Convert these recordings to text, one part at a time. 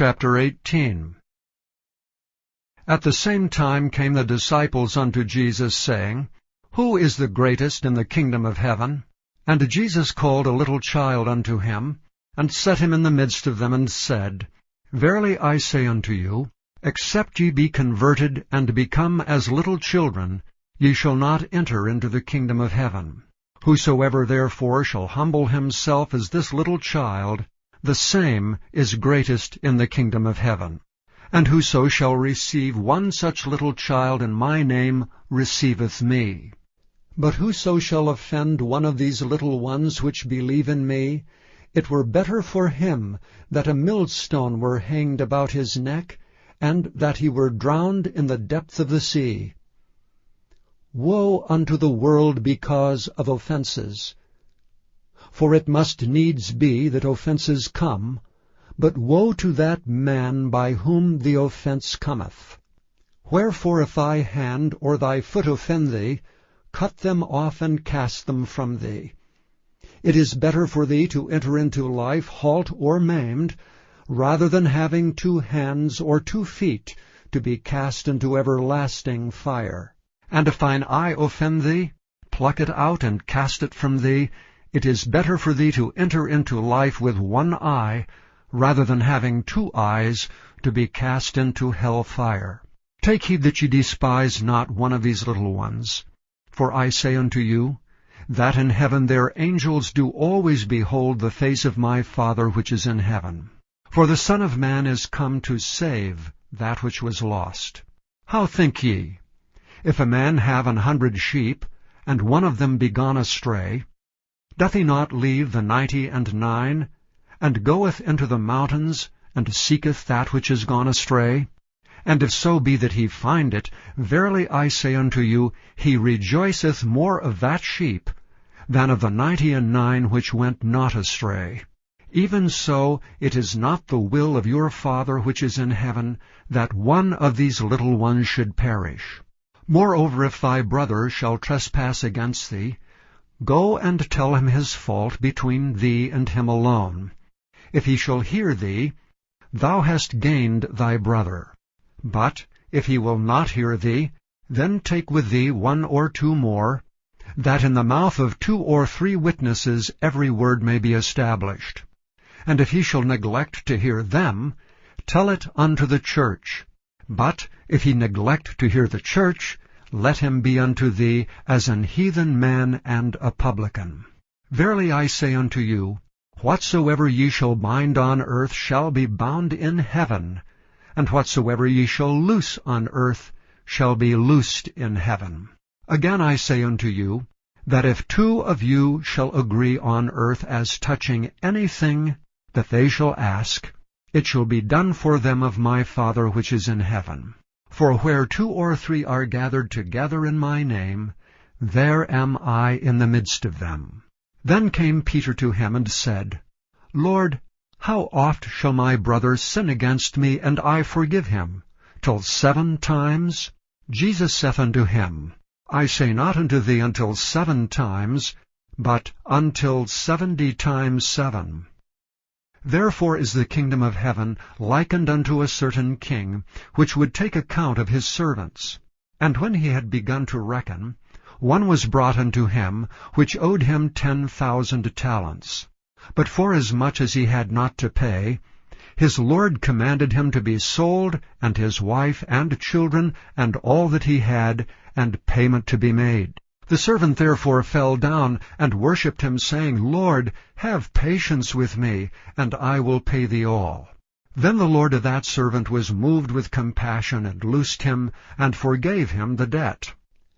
Chapter 18. At the same time came the disciples unto Jesus, saying, Who is the greatest in the kingdom of heaven? And Jesus called a little child unto him, and set him in the midst of them, and said, Verily I say unto you, except ye be converted, and become as little children, ye shall not enter into the kingdom of heaven. Whosoever therefore shall humble himself as this little child, the same is greatest in the kingdom of heaven. And whoso shall receive one such little child in my name receiveth me. But whoso shall offend one of these little ones which believe in me, it were better for him that a millstone were hanged about his neck, and that he were drowned in the depth of the sea. Woe unto the world because of offences! For it must needs be that offences come, but woe to that man by whom the offence cometh. Wherefore if thy hand or thy foot offend thee, cut them off and cast them from thee. It is better for thee to enter into life halt or maimed, rather than having 2 hands or 2 feet to be cast into everlasting fire. And if thine eye offend thee, pluck it out and cast it from thee. It is better for thee to enter into life with 1 eye, rather than having 2 eyes to be cast into hell fire. Take heed that ye despise not one of these little ones. For I say unto you, that in heaven their angels do always behold the face of my Father which is in heaven. For the Son of Man is come to save that which was lost. How think ye? If a man have 100 sheep, and one of them be gone astray, doth he not leave the 99, and goeth into the mountains, and seeketh that which is gone astray? And if so be that he find it, verily I say unto you, he rejoiceth more of that sheep than of the 99 which went not astray. Even so it is not the will of your Father which is in heaven, that one of these little ones should perish. Moreover, if thy brother shall trespass against thee, go and tell him his fault between thee and him alone. If he shall hear thee, thou hast gained thy brother. But if he will not hear thee, then take with thee 1 or 2 more, that in the mouth of 2 or 3 witnesses every word may be established. And if he shall neglect to hear them, tell it unto the church. But if he neglect to hear the church, let him be unto thee as an heathen man and a publican. Verily I say unto you, whatsoever ye shall bind on earth shall be bound in heaven, and whatsoever ye shall loose on earth shall be loosed in heaven. Again I say unto you, that if 2 of you shall agree on earth as touching anything that they shall ask, it shall be done for them of my Father which is in heaven. For where 2 or 3 are gathered together in my name, there am I in the midst of them. Then came Peter to him and said, Lord, how oft shall my brother sin against me, and I forgive him? Till 7 times? Jesus saith unto him, I say not unto thee until 7 times, but until 70 times 7. Therefore is the kingdom of heaven likened unto a certain king, which would take account of his servants. And when he had begun to reckon, one was brought unto him, which owed him 10,000 talents. But forasmuch as he had not to pay, his lord commanded him to be sold, and his wife and children, and all that he had, and payment to be made. The servant therefore fell down and worshipped him, saying, Lord, have patience with me, and I will pay thee all. Then the lord of that servant was moved with compassion, and loosed him, and forgave him the debt.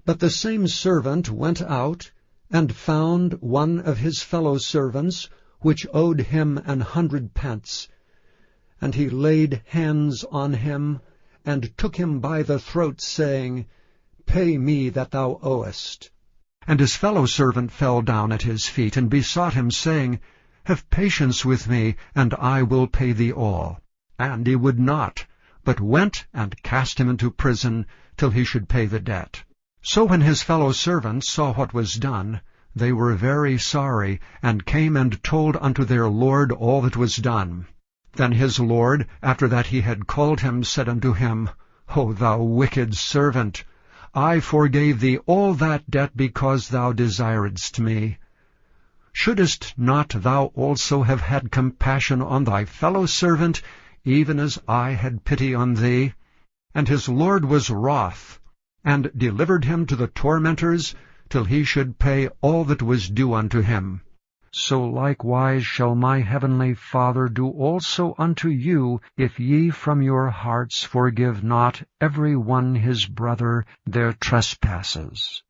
But the same servant went out, and found one of his fellow servants, which owed him 100 pence. And he laid hands on him, and took him by the throat, saying, Pay me that thou owest. And his fellow servant fell down at his feet, and besought him, saying, Have patience with me, and I will pay thee all. And he would not, but went and cast him into prison, till he should pay the debt. So when his fellow servants saw what was done, they were very sorry, and came and told unto their lord all that was done. Then his lord, after that he had called him, said unto him, O thou wicked servant, I forgave thee all that debt because thou desiredst me. Shouldest not thou also have had compassion on thy fellow servant, even as I had pity on thee? And his lord was wroth, and delivered him to the tormentors, till he should pay all that was due unto him. So likewise shall my heavenly Father do also unto you, if ye from your hearts forgive not every one his brother their trespasses.